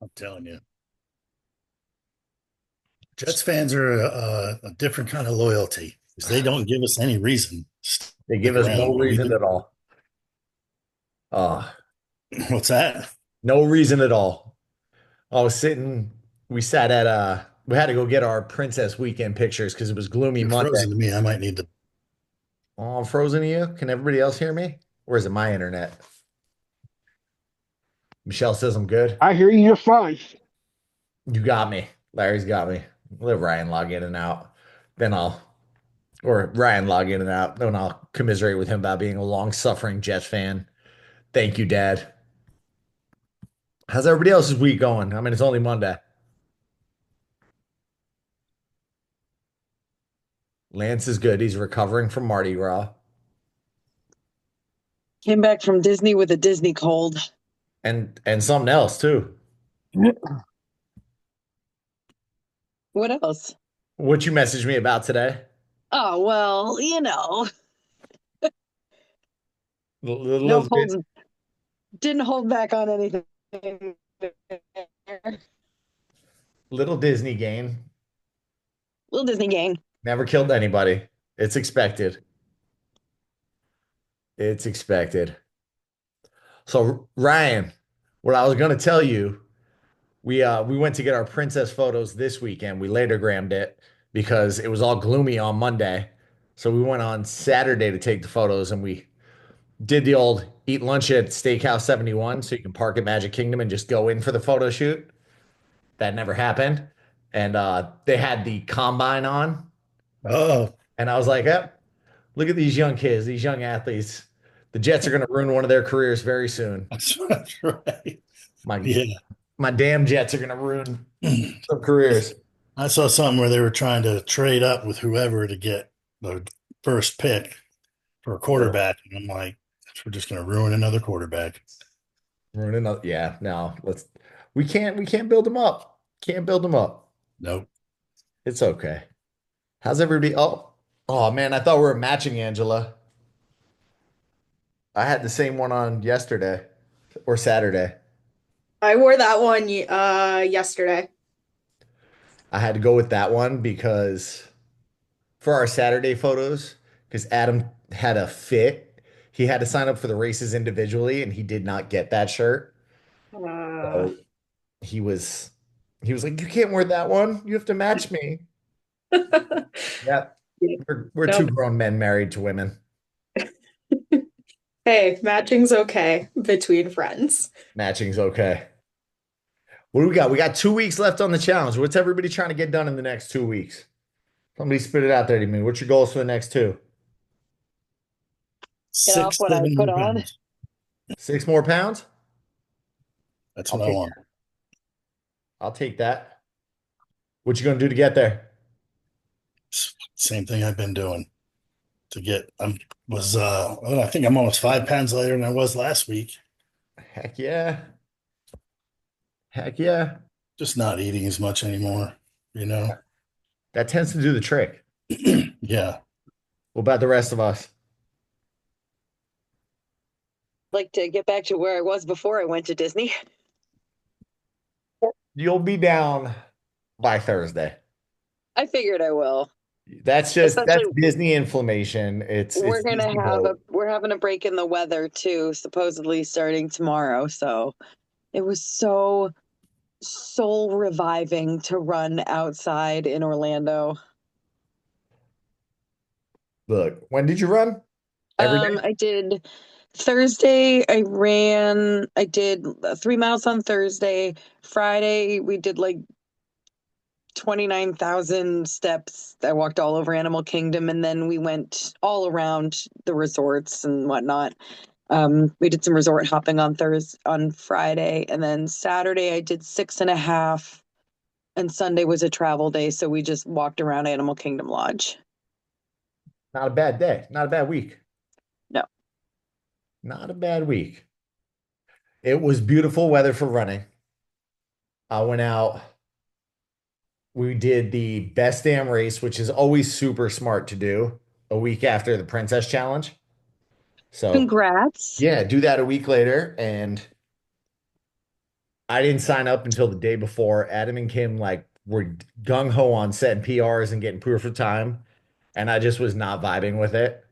I'm telling you, Jets fans are a different kind of loyalty because they don't give us any reason to They give stick us no around. But we reason do. at all. Uh, What's that? no reason at all. I was sitting, we sat at we had to go get our princess weekend pictures because it was gloomy You're Monday. frozen to me. I might need to. Oh, I'm frozen to you. Can everybody else hear me? Or is it my internet? Michelle says I'm good. I hear you just fine. You got me. Larry's got me. Let Ryan log in and out. Then or Ryan log in and out. Then I'll commiserate with him about being a long-suffering Jets fan. Thank you, Dad. How's everybody else's week going? I mean, it's only Monday. Lance is good. He's recovering from Mardi Gras. Came back from Disney with a Disney cold. And something else too. What else? What you messaged me about today? Oh, well, no Little bit, holds, didn't hold back on anything. little Disney game. Little Disney gang. Never killed anybody. It's expected. It's expected. So Ryan, what I was gonna tell you, we went to get our princess photos this weekend. We later grammed it because it was all gloomy on Monday. So we went on Saturday to take the photos and we did the old eat lunch at Steakhouse 71 so you can park at Magic Kingdom and just go in for the photo shoot. That never happened. And they had the combine on. Oh, And I was like, look at these young kids, these young athletes. The Jets are going to ruin one of their careers very soon. that's right. My Yeah. my damn Jets are going to ruin some careers. I saw something where they were trying to trade up with whoever to get the first pick for a Ugh, quarterback. And I'm like, we're just going to ruin another quarterback. ruin another. Yeah, no, we can't build them up. Can't build them up. Nope. It's okay. How's everybody? Oh man, I thought we were matching, Angela. I had the same one on yesterday or Saturday. I wore that one yesterday. I had to go with that one because for our Saturday photos, because Adam had a fit, he had to sign up for the races individually, and he did not get that shirt. Uh, So he was he was like, "You can't wear that one. You have to match me." Yeah, we're two nope. grown men married to women. Hey, matching's okay between friends. Matching's okay. What do we got? We got 2 weeks left on the challenge. What's everybody trying to get done in the next 2 weeks? Somebody spit it out there to me. What's your goals for the next two? Get off Six, what I 7 put more on. pounds. 6 more pounds? That's I'll what I take want. that. I'll take that. What you gonna do to get there? Same thing I've been doing to get. Well, I think I'm almost 5 pounds lighter than I was last week. Heck yeah. Heck yeah. Just not eating as much anymore, you know? That tends to do the trick. Yeah. What about the rest of us? Like to get back to where I was before I went to Disney. You'll be down by Thursday. I figured I will. That's Especially Disney inflammation. It's Disney bloat. we're having a break in the weather too, supposedly starting tomorrow. So it was so soul reviving to run outside in Orlando. Look, when did you run? Every day? I did Thursday, I did 3 miles on Thursday. Friday, we did like 29,000 steps. I walked all over Animal Kingdom and then we went all around the resorts and whatnot. We did some resort hopping on Friday, and then Saturday I did 6.5, and Sunday was a travel day, so we just walked around Animal Kingdom Lodge. Not a bad day. Not a bad week. No. Not a bad week. It was beautiful weather for running. I went out. We did the best damn race, which is always super smart to do a week after the Princess Challenge. So Congrats. yeah, do that a week later. And I didn't sign up until the day before. Adam and Kim like were gung ho on setting PRs and getting proof of time, and I just was not vibing with it.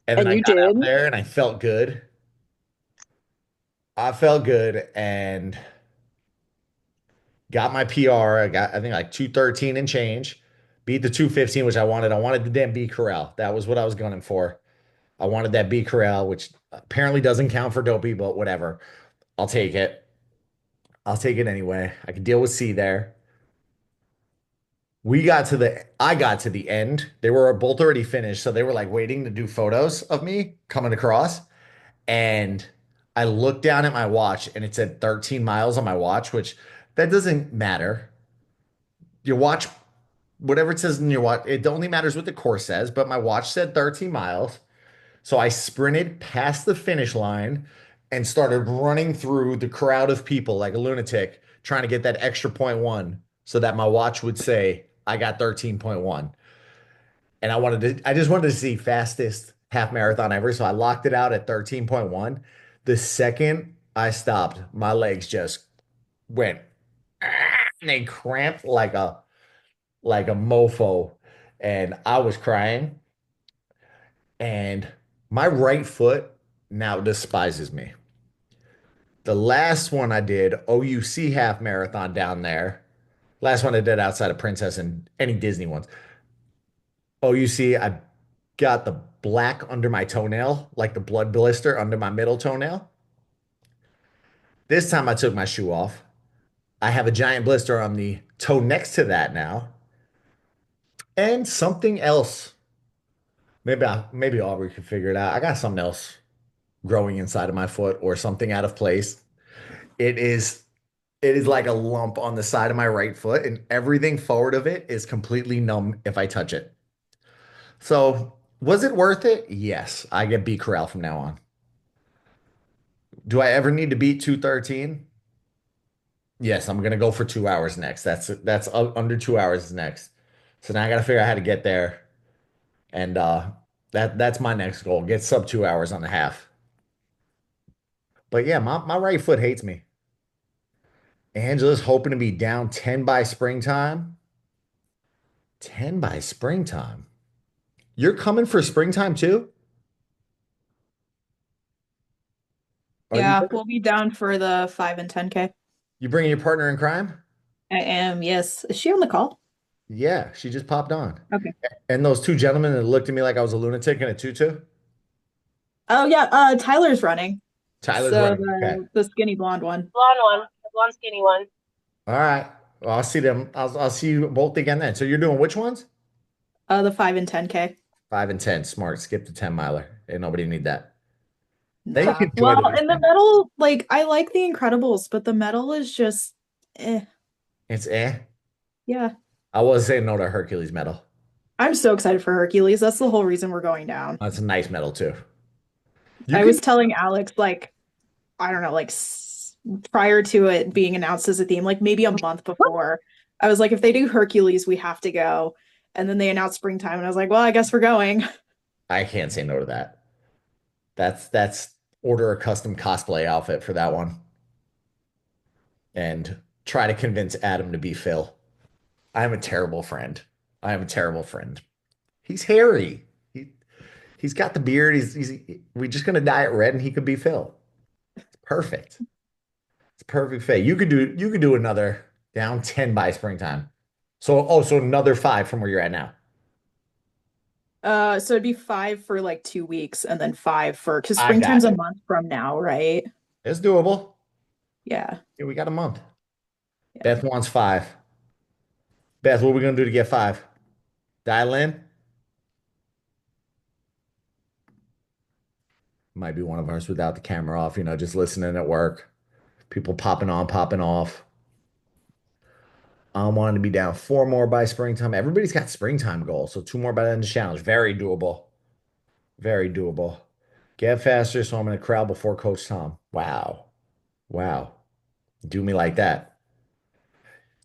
And then And I you got out did? there and I felt good. I felt good and got my PR. I got, I think, like 213 and change. Beat the 215, which I wanted. I wanted the damn B Corral. That was what I was gunning for. I wanted that B Corral, which apparently doesn't count for dopey, but whatever. I'll take it. I'll take it anyway. I can deal with C there. I got to the end. They were both already finished. So they were like waiting to do photos of me coming across. And I looked down at my watch and it said 13 miles on my watch, which that doesn't matter. Your watch, whatever it says in your watch, it only matters what the course says. But my watch said 13 miles. So I sprinted past the finish line and started running through the crowd of people like a lunatic, trying to get that extra point one so that my watch would say I got 13.1. And I just wanted to see fastest half marathon ever. So I locked it out at 13.1. The second I stopped, my legs just went and they cramped like a mofo. And I was crying. And my right foot now despises me. The last one I did, OUC half marathon down there. Last one I did outside of Princess and any Disney ones. OUC, I got the black under my toenail, like the blood blister under my middle toenail. This time I took my shoe off. I have a giant blister on the toe next to that now. And something else. Maybe Aubrey could figure it out. I got something else growing inside of my foot or something out of place. It is it is like a lump on the side of my right foot, and everything forward of it is completely numb if I touch it. So, was it worth it? Yes. I get B Corral from now on. Do I ever need to beat 213? Yes, I'm gonna go for 2 hours next. Under 2 hours is next. So now I gotta figure out how to get there. And that's my next goal. Get sub 2 hours on the half. But yeah, my right foot hates me. Angela's hoping to be down 10 by springtime. 10 by springtime. You're coming for springtime too? Are you Yeah, we'll be down for the 5 and 10K. you bringing your partner in crime? I am, yes. Is she on the call? Yeah, she just popped on. Okay. And those two gentlemen that looked at me like I was a lunatic in a tutu. Oh yeah, Tyler's running. Tyler's So running. Okay. the skinny blonde one. Blonde one, the blonde skinny one. All right. Well, I'll see them. I'll see you both again then. So you're doing which ones? The 5 and 10K. 5 and 10. Smart. Skip the 10 miler. Ain't nobody need that. They Nah. can enjoy Well, the and the medal, like I like the Incredibles, but the medal is just It's eh. yeah. I was saying no to Hercules medal. I'm so excited for Hercules. That's the whole reason we're going down. That's a nice medal too. You I can- was telling Alex, like, I don't know, like prior to it being announced as a theme, like maybe a month before, I was like, if they do Hercules, we have to go. And then they announced springtime, and I was like, well, I guess we're going. I can't say no to that. That's order a custom cosplay outfit for that one. And try to convince Adam to be Phil. I am a terrible friend. I am a terrible friend. He's hairy. He's got the beard. We're just gonna dye it red and he could be Phil. It's perfect. It's a perfect fit. You could do another down 10 by springtime. So another 5 from where you're at now. So it'd be 5 for like 2 weeks, and then 5 for because I got springtime's a it. month from now, right? It's doable. Yeah. Yeah, we got a month. Yeah. Beth wants 5. Beth, what are we gonna do to get 5? Dial in. Might be one of ours without the camera off, just listening at work. People popping on, popping off. I wanted to be down 4 more by springtime. Everybody's got springtime goals, so 2 more by the end of the challenge. Very doable. Very doable. Get faster, so I'm in a crowd before Coach Tom. Wow. Wow. Do me like that.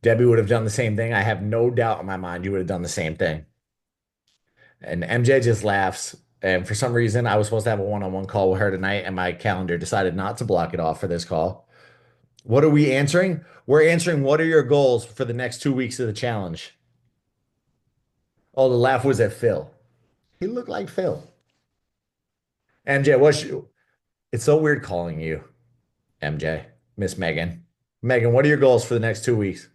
Debbie would have done the same thing. I have no doubt in my mind you would have done the same thing. And MJ just laughs. And for some reason, I was supposed to have a one-on-one call with her tonight, and my calendar decided not to block it off for this call. What are we answering? We're answering what are your goals for the next 2 weeks of the challenge? Oh, the laugh was at Phil. He looked like Phil. MJ, it's so weird calling you MJ, Miss Megan. Megan, what are your goals for the next 2 weeks?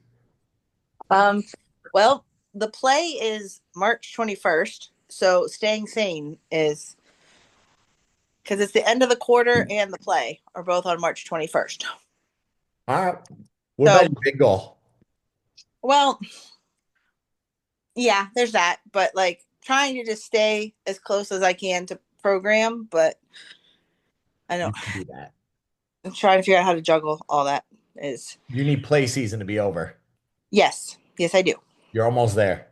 Um, well, the play is March 21st, so staying sane is because it's the end of the quarter and the play are both on March 21st. All right. What So, about your big goal? well, yeah, there's that, but like trying to just stay as close as I can to program, but I You don't, can do that. I'm trying to figure out how to juggle all that is. You need play season to be over. Yes, I do. You're almost there.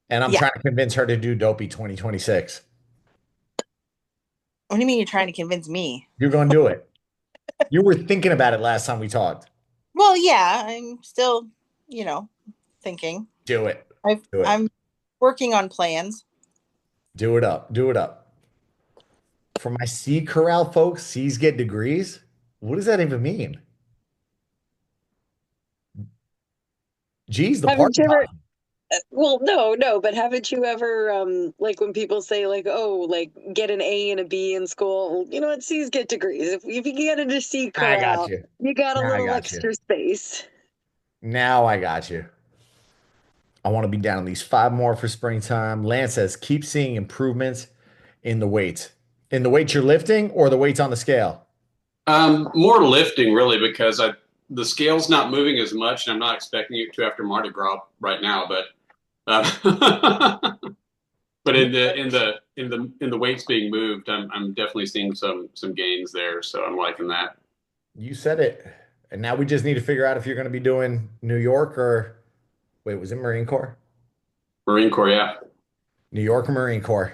And I'm Yeah. trying to convince her to do Dopey 2026. What do you mean you're trying to convince me? You're going to do it. You were thinking about it last time we talked. Well, yeah, I'm still, thinking. Do it. I've, Do it. I'm working on plans. Do it up. Do it up. For my C Corral folks, C's get degrees. What does that even mean? G's the Haven't party you ever- time. Well, no, but haven't you ever, like when people say like, oh, like get an A and a B in school? Well, you know what? C's get degrees. If you get a C I corral, got you. you got a Now I little got extra space. Now I got you. I want to be down at least 5 more for springtime. Lance says, keep seeing improvements in the weights. In the weights you're lifting or the weights on the scale? More lifting really because the scale's not moving as much, and I'm not expecting it to after Mardi Gras right now. But but in the weights being moved, I'm definitely seeing some gains there. So I'm liking that. You said it. And now we just need to figure out if you're going to be doing New York or wait, was it Marine Corps? Marine Corps, yeah. New York or Marine Corps.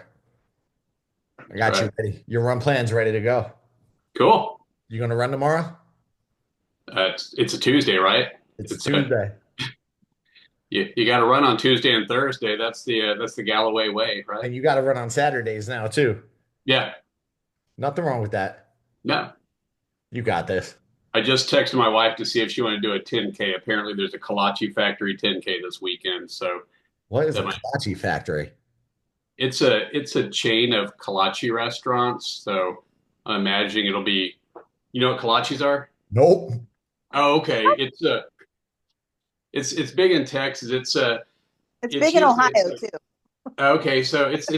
I got you ready. Your run plan's ready to go. Cool. You going to run tomorrow? It's a Tuesday, right? It's Tuesday. You got to run on Tuesday and Thursday. That's the Galloway way, right? And you got to run on Saturdays now too. Yeah. Nothing wrong with that. No. You got this. I just texted my wife to see if she wanted to do a 10K. Apparently, there's a Kolache Factory 10K this weekend. So What is a That might- Kolache factory? it's a chain of kolache restaurants. So I'm imagining it'll be, you know what kolaches are? Nope. Oh, okay. It's big in Texas. It's It's big in usually- Ohio it's too. Okay, so it's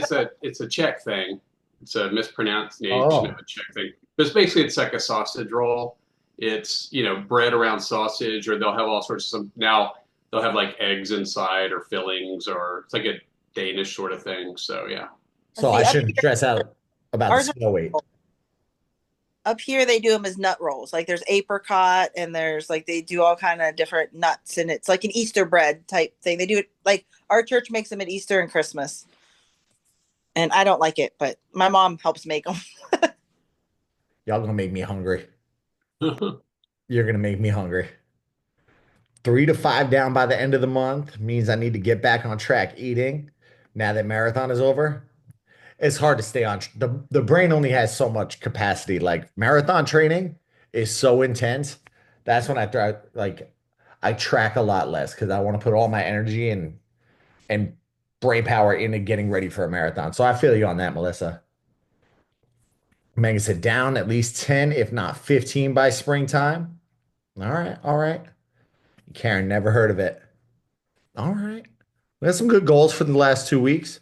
a Czech thing. It's a mispronunciation Oh. of a Czech thing. But basically it's like a sausage roll. It's, bread around sausage, or they'll have all sorts of now they'll have like eggs inside or fillings, or it's like a Danish sort of thing. So yeah. So See, I up shouldn't here- stress out about the ours are- scale weight. Up here they do them as nut rolls. Like there's apricot and there's like they do all kind of different nuts, and it's like an Easter bread type thing. They do it like our church makes them at Easter and Christmas. And I don't like it, but my mom helps make them. Y'all gonna make me hungry. You're gonna make me hungry. 3 to 5 down by the end of the month means I need to get back on track eating. Now that marathon is over, it's hard to stay on. The brain only has so much capacity. Like marathon training is so intense. That's when I try like I track a lot less because I want to put all my energy and brain power into getting ready for a marathon. So I feel you on that, Melissa. Megan said down at least 10, if not 15 by springtime. All right, all right. Karen, never heard of it. All right. We have some good goals for the last 2 weeks.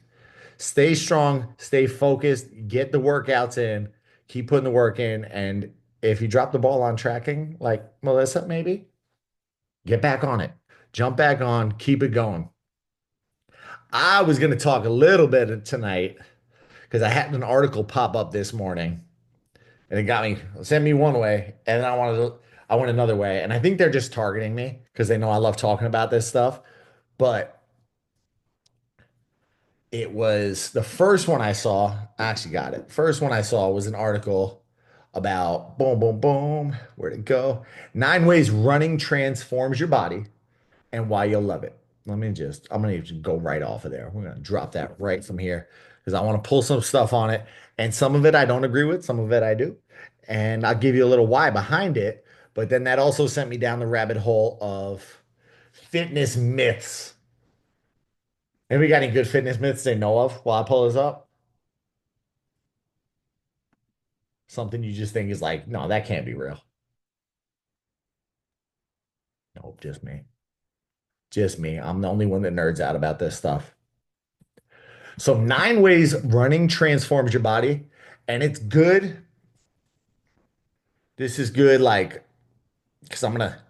Stay strong, stay focused, get the workouts in, keep putting the work in. And if you drop the ball on tracking, like Melissa, maybe get back on it, jump back on, keep it going. I was going to talk a little bit tonight because I had an article pop up this morning and it got me, sent me one way, and then I went another way. And I think they're just targeting me because they know I love talking about this stuff. But it was the first one I saw. I actually got it. First one I saw was an article about boom, boom, boom. Where'd it go? 9 ways running transforms your body and why you'll love it. I'm going to go right off of there. We're going to drop that right from here because I want to pull some stuff on it. And some of it I don't agree with, some of it I do. And I'll give you a little why behind it. But then that also sent me down the rabbit hole of fitness myths. Anybody got any good fitness myths they know of while I pull this up? Something you just think is like, no, that can't be real. Nope, just me. Just me. I'm the only one that nerds out about this stuff. So, 9 ways running transforms your body, and it's good. This is good, like, because I'm gonna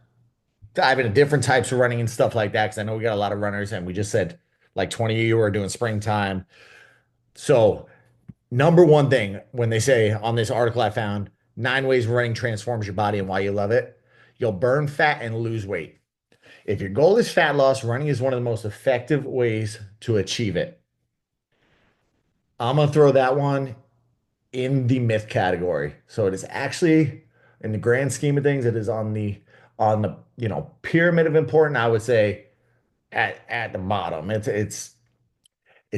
dive into different types of running and stuff like that. Because I know we got a lot of runners, and we just said like 20 of you are doing springtime. So, number one thing when they say on this article I found, 9 ways running transforms your body and why you love it, you'll burn fat and lose weight. If your goal is fat loss, running is one of the most effective ways to achieve it. I'm gonna throw that one in the myth category. So it is actually, in the grand scheme of things, it is on the pyramid of important. I would say at the bottom. It's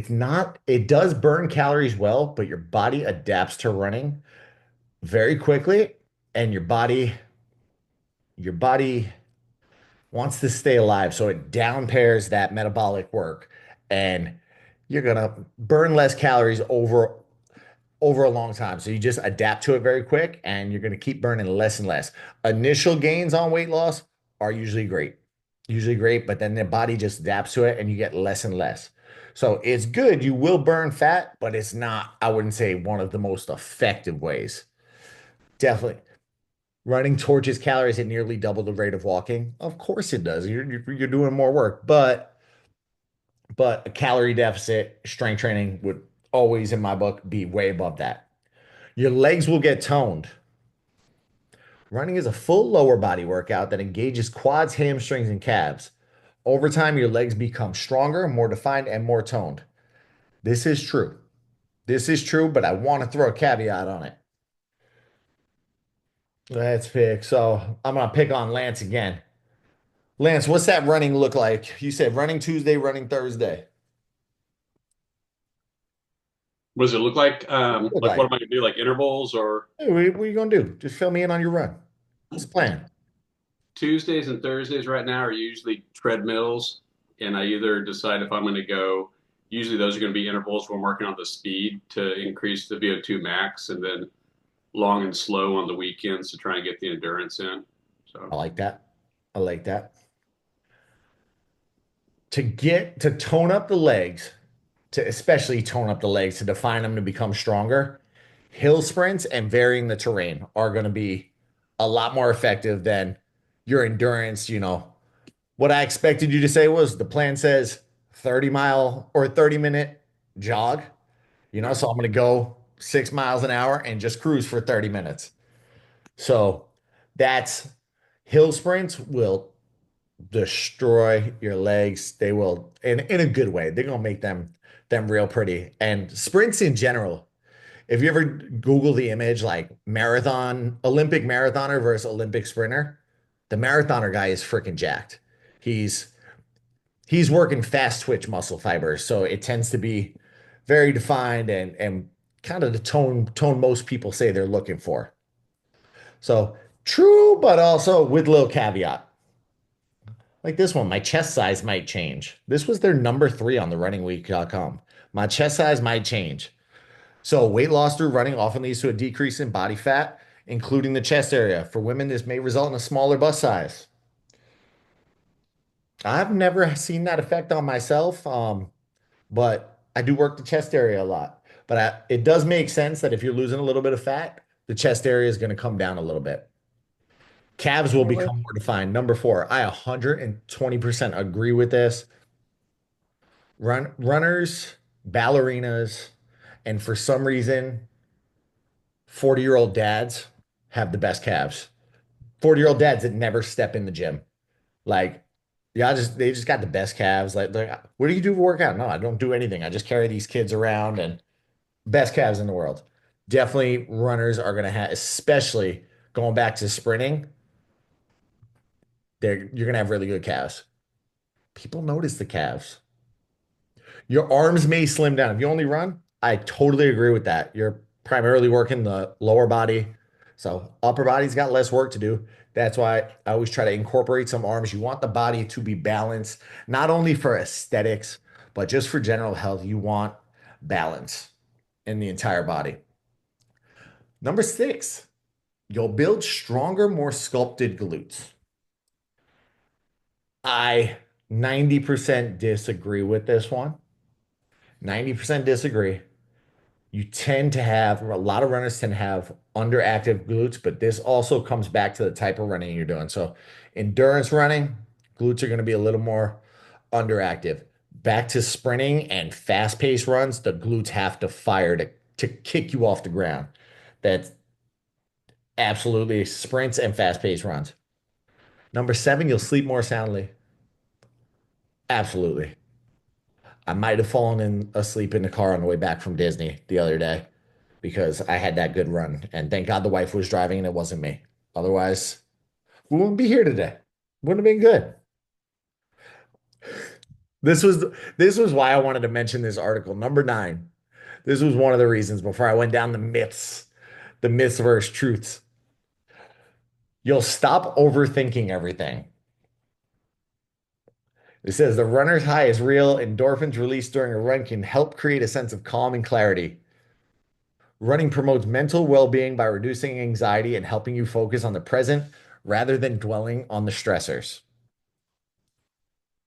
not. It does burn calories well, but your body adapts to running very quickly, and your body wants to stay alive, so it down pairs that metabolic work, and you're gonna burn less calories over a long time. So you just adapt to it very quick and you're going to keep burning less and less. Initial gains on weight loss are usually great, but then the body just adapts to it and you get less and less. So it's good. You will burn fat, but it's not, I wouldn't say, one of the most effective ways. Definitely. Running torches calories at nearly double the rate of walking. Of course it does. You're doing more work, but a calorie deficit, strength training would always, in my book, be way above that. Your legs will get toned. Running is a full lower body workout that engages quads, hamstrings, and calves. Over time, your legs become stronger, more defined, and more toned. This is true. This is true, but I want to throw a caveat on it. Let's pick. So I'm going to pick on Lance again. Lance, what's that running look like? You said running Tuesday, running Thursday. What does it look like? Look Like, like? what am I gonna do? Like intervals or Hey, what are you going to do? Just fill me in on your run. What's the plan? Tuesdays and Thursdays right now are usually treadmills, and I either decide if I'm going to go. Usually, those are going to be intervals where I'm working on the speed to increase the VO2 max, and then long and slow on the weekends to try and get the endurance in. I So, like that. I like that. To tone up the legs, to especially tone up the legs, to define them to become stronger, hill sprints and varying the terrain are going to be a lot more effective than your endurance. What I expected you to say was the plan says 30-mile or 30-minute jog, so I'm going to go 6 miles an hour and just cruise for 30 minutes. So that's hill sprints will destroy your legs. They will, in a good way. They're gonna make them real pretty. And sprints in general. If you ever Google the image like marathon, Olympic marathoner versus Olympic sprinter, the marathoner guy is freaking jacked. He's he's working fast twitch muscle fibers, so it tends to be very defined and kind of the tone most people say they're looking for. So true, but also with little caveat. Like this one, my chest size might change. This was their number 3 on the runningweek.com. My chest size might change. So weight loss through running often leads to a decrease in body fat, including the chest area. For women, this may result in a smaller bust size. I've never seen that effect on myself, but I do work the chest area a lot. But it does make sense that if you're losing a little bit of fat, the chest area is going to come down a little bit. Calves will become more defined. Number 4, I 120% agree with this. Runners, ballerinas, and for some reason, 40-year-old dads have the best calves. 40-year-old dads that never step in the gym. Like, yeah, they just got the best calves. Like, what do you do for workout? No, I don't do anything. I just carry these kids around and best calves in the world. Definitely runners are gonna have, especially going back to sprinting, you're gonna have really good calves. People notice the calves. Your arms may slim down. If you only run, I totally agree with that. You're primarily working the lower body. So upper body's got less work to do. That's why I always try to incorporate some arms. You want the body to be balanced, not only for aesthetics, but just for general health. You want balance in the entire body. Number 6, you'll build stronger, more sculpted glutes. I 90% disagree with this one. 90% disagree. You tend to have, a lot of runners tend to have underactive glutes, but this also comes back to the type of running you're doing. So, endurance running, glutes are going to be a little more underactive. Back to sprinting and fast paced runs, the glutes have to fire to kick you off the ground. That's absolutely sprints and fast paced runs. Number 7, you'll sleep more soundly. Absolutely. I might have fallen in asleep in the car on the way back from Disney the other day because I had that good run. And thank God the wife was driving and it wasn't me. Otherwise, we wouldn't be here today. Wouldn't have been good. This was why I wanted to mention this article. Number 9. This was one of the reasons before I went down the myths versus truths. You'll stop overthinking everything. It says the runner's high is real. Endorphins released during a run can help create a sense of calm and clarity. Running promotes mental well-being by reducing anxiety and helping you focus on the present rather than dwelling on the stressors.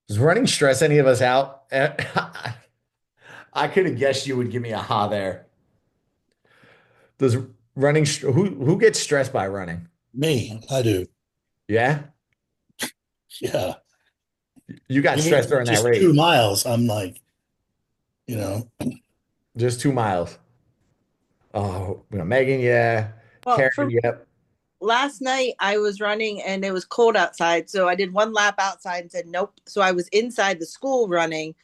Does running stress any of us out? I could have guessed you would give me a ha there. Does running who gets stressed by running? Me, I do. Yeah? Yeah. You got Even stressed during that just race. 2 miles, I'm like, you know, Just 2 miles. Oh, Megan, yeah. Well, Karen, for yep. last night I was running and it was cold outside, so I did one lap outside and said nope. So I was inside the school running,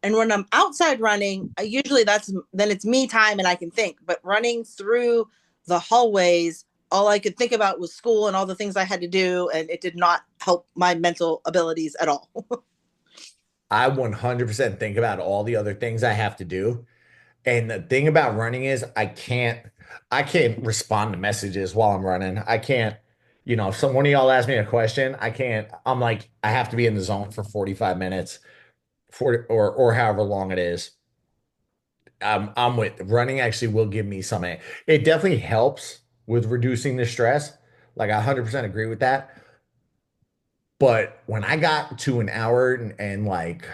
and when I'm outside running, I usually then it's me time and I can think. But running through the hallways, all I could think about was school and all the things I had to do, and it did not help my mental abilities at all. I 100% think about all the other things I have to do. And the thing about running is I can't respond to messages while I'm running. I can't, if one of y'all ask me a question, I'm like, I have to be in the zone for 45 minutes, 40 or however long it is. I'm with running actually will give me something. It definitely helps with reducing the stress. Like I 100% agree with that. But when I got to an hour and like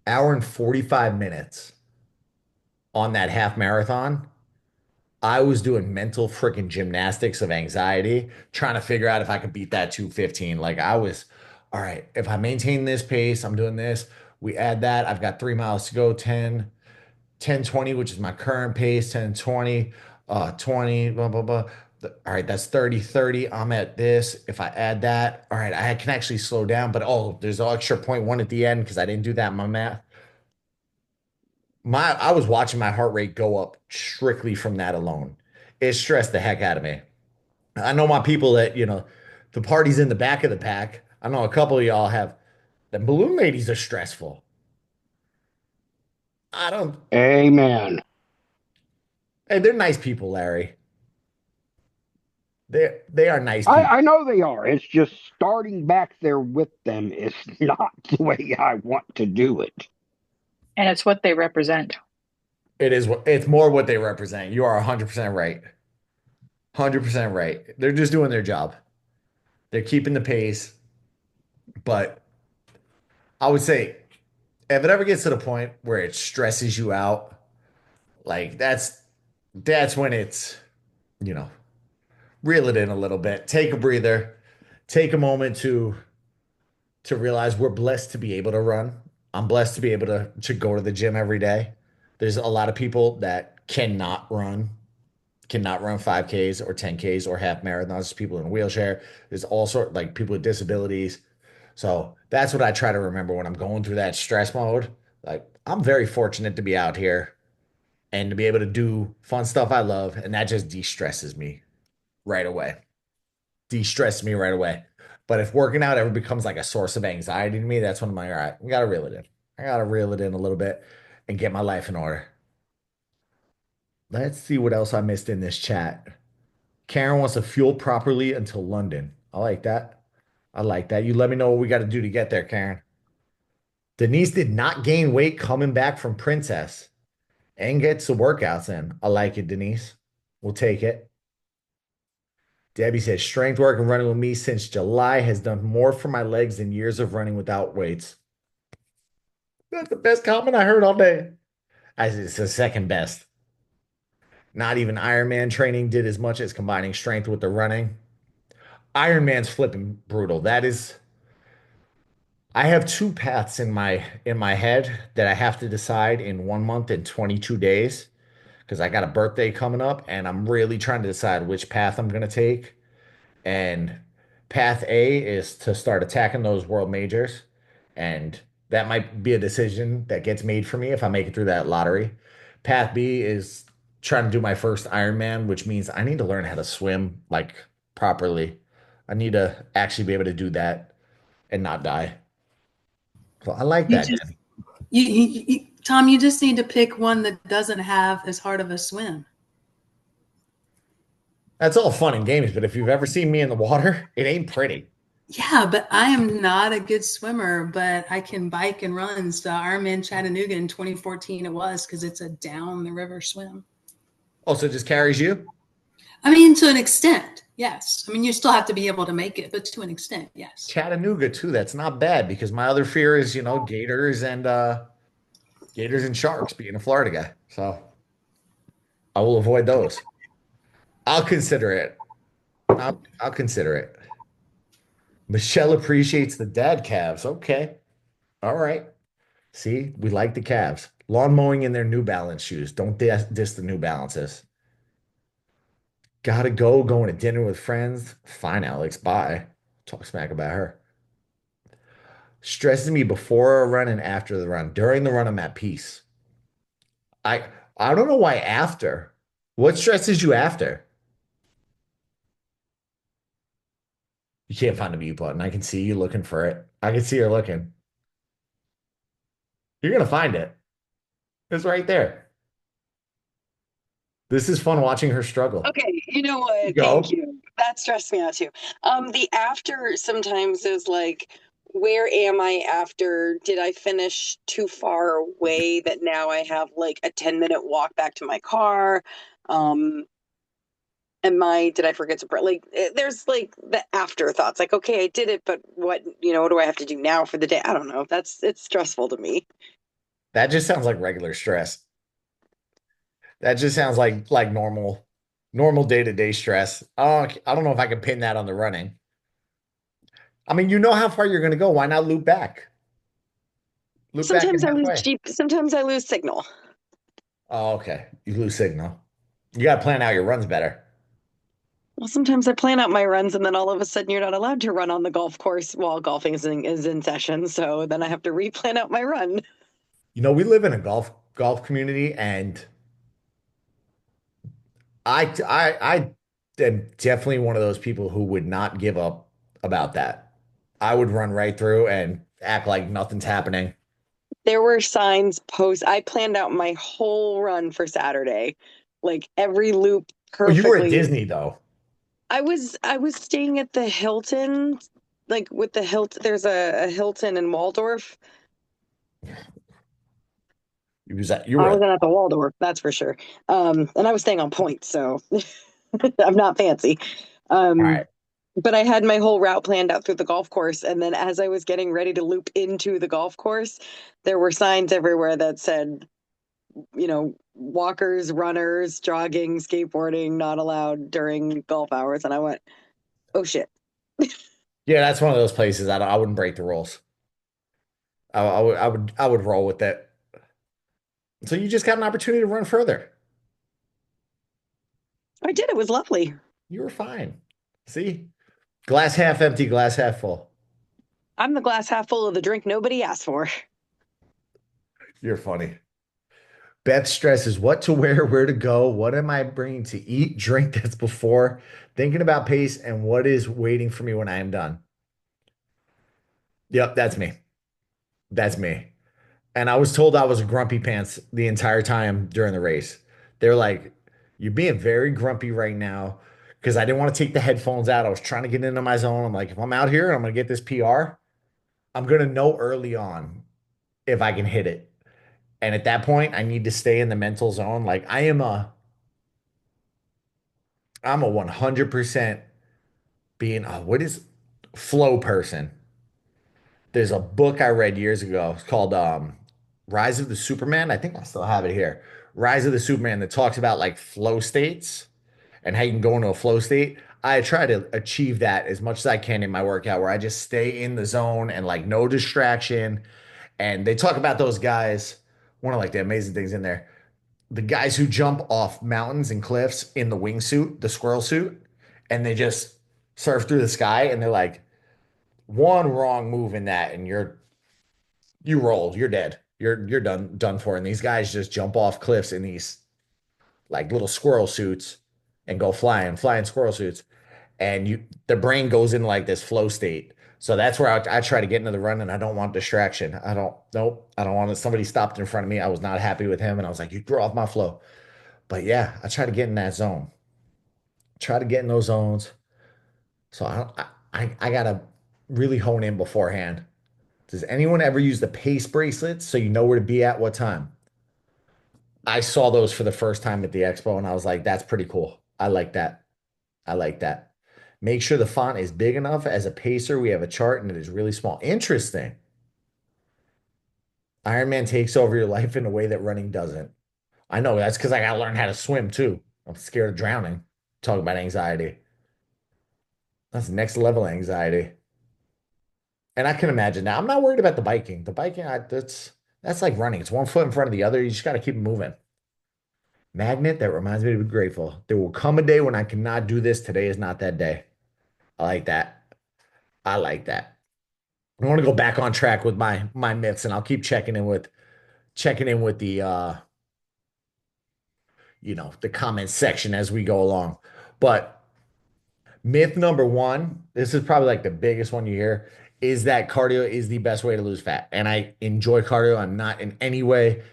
hour and 45 minutes on that half marathon, I was doing mental freaking gymnastics of anxiety, trying to figure out if I could beat that 2:15. Like I was, all right, if I maintain this pace, I'm doing this. We add that. I've got 3 miles to go, 10:20, which is my current pace, 10:20, 20, blah, blah, blah. All right, that's 30:30. I'm at this. If I add that, all right, I can actually slow down, but there's an extra point one at the end because I didn't do that in my math. I was watching my heart rate go up strictly from that alone. It stressed the heck out of me. I know my people that, the party's in the back of the pack. I know a couple of y'all have the balloon ladies are stressful. I don't, Amen. hey, they're nice people, Larry. They are nice people. I know they are. It's just starting back there with them is not the way I want to do it. And it's what they represent. It's more what they represent. You are 100% right. 100% right. They're just doing their job. They're keeping the pace. But I would say if it ever gets to the point where it stresses you out, like that's when it's, reel it in a little bit. Take a breather. Take a moment to realize we're blessed to be able to run. I'm blessed to be able to go to the gym every day. There's a lot of people that cannot run 5Ks or 10Ks or half marathons, people in a wheelchair. There's all sorts like people with disabilities. So that's what I try to remember when I'm going through that stress mode. Like I'm very fortunate to be out here and to be able to do fun stuff I love. And that just de-stresses me right away. De-stress me right away. But if working out ever becomes like a source of anxiety to me, that's when I'm like, all right, we gotta reel it in. I gotta reel it in a little bit and get my life in order. Let's see what else I missed in this chat. Karen wants to fuel properly until London. I like that. I like that. You let me know what we got to do to get there, Karen. Denise did not gain weight coming back from Princess and gets the workouts in. I like it, Denise. We'll take it. Debbie says, strength work and running with me since July has done more for my legs than years of running without weights. That's the best comment I heard all day. It's the second best. Not even Ironman training did as much as combining strength with the running. Ironman's flipping brutal. That is, I have two paths in my head that I have to decide in 1 month and 22 days because I got a birthday coming up and I'm really trying to decide which path I'm going to take. And path A is to start attacking those world majors. And that might be a decision that gets made for me if I make it through that lottery. Path B is trying to do my first Ironman, which means I need to learn how to swim like properly. I need to actually be able to do that and not die. So I like You that. just, Tom, you just need to pick one that doesn't have as hard of a swim. That's all fun and games, but if you've ever seen me in the water, it ain't pretty. Yeah, but I am not a good swimmer, but I can bike and run. So Ironman Chattanooga in 2014 it was because it's a down the river swim. Oh, so it just carries you? I mean, to an extent, yes. I mean, you still have to be able to make it, but to an extent, yes. Chattanooga too. That's not bad because my other fear is, gators and sharks being a Florida guy. So I will avoid those. I'll consider it. I'll consider it. Michelle appreciates the dad calves. Okay. All right. See, we like the calves. Lawn mowing in their New Balance shoes. Don't diss the New Balances. Gotta go, going to dinner with friends. Fine, Alex. Bye. Talk smack about her. Stresses me before a run and after the run. During the run, I'm at peace. I I don't know why after. What stresses you after? You can't find the mute button. I can see you looking for it. I can see her looking. You're gonna find it. It's right there. This is fun watching her struggle. Okay, you know what? Go. Thank you. That stressed me out too. The after sometimes is like, where am I after? Did I finish too far away that now I have like a 10-minute walk back to my car? Did I forget to there's like the afterthoughts, like, okay, I did it, but what do I have to do now for the day? I don't know. It's stressful to me. That just sounds like regular stress. That just sounds like normal day-to-day stress. I don't know if I can pin that on the running. I mean, you know how far you're going to go. Why not loop back? Sometimes I lose halfway. sometimes I lose signal. Oh, okay. You lose signal. You got to plan out your runs better. Well, sometimes I plan out my runs and then all of a sudden you're not allowed to run on the golf course while golfing is in session. So then I have to replan out my run. We live in a golf community, and I am definitely one of those people who would not give up about that. I would run right through and act like nothing's happening. There were signs post. I planned out my whole run for Saturday, like every loop perfectly. You were at Disney though. I was staying at the Hilton, like with the Hilton. There's a Hilton in Waldorf. I wasn't at the Waldorf, that's for sure. And I was staying on point, so I'm not fancy. All right. But I had my whole route planned out through the golf course, and then as I was getting ready to loop into the golf course, there were signs everywhere that said, walkers, runners, jogging, skateboarding not allowed during golf hours, and I went, oh shit. Yeah, that's one of those places I wouldn't break the rules. I would roll with it. So you just got an opportunity to run further. I did. It was lovely. You were fine. See? Glass half empty, glass half full. I'm the glass half full of the drink nobody asked for. You're funny. Beth stresses what to wear, where to go, what am I bringing to eat, drink that's before, thinking about pace, and what is waiting for me when I am done. Yep, that's me. That's me. And I was told I was a grumpy pants the entire time during the race. They're like, you're being very grumpy right now. because I didn't want to take the headphones out. I was trying to get into my zone. I'm like, if I'm out here and I'm going to get this PR, I'm going to know early on if I can hit it. And at that point, I need to stay in the mental zone. Like I'm a 100% being what is flow person. There's a book I read years ago. It's called Rise of the Superman. I think I still have it here. Rise of the Superman that talks about like flow states and how you can go into a flow state. I try to achieve that as much as I can in my workout where I just stay in the zone and like no distraction. And they talk about those guys, one of like the amazing things in there. The guys who jump off mountains and cliffs in the wingsuit, the squirrel suit, and they just surf through the sky and they're like, one wrong move in that and you roll, you're dead. You're done for. And these guys just jump off cliffs in these like little squirrel suits and go flying squirrel suits. And the brain goes in like this flow state. So that's where I try to get into the run and I don't want distraction. Nope. I don't want somebody stopped in front of me. I was not happy with him. And I was like, you throw off my flow. But yeah, I try to get in that zone. Try to get in those zones. So I gotta really hone in beforehand. Does anyone ever use the pace bracelets so you know where to be at what time? I saw those for the first time at the expo and I was like, that's pretty cool. I like that. I like that. Make sure the font is big enough. As a pacer, we have a chart and it is really small. Interesting. Ironman takes over your life in a way that running doesn't. I know that's because I got to learn how to swim too. I'm scared of drowning. Talk about anxiety. That's next level anxiety. And I can imagine now. I'm not worried about the biking. The biking, that's like running. It's one foot in front of the other. You just got to keep it moving. Magnet, that reminds me to be grateful. There will come a day when I cannot do this. Today is not that day. I like that. I like that. I want to go back on track with my myths, and I'll keep checking in with the the comment section as we go along. But myth number one, this is probably like the biggest one you hear, is that cardio is the best way to lose fat. And I enjoy cardio. I'm not in any way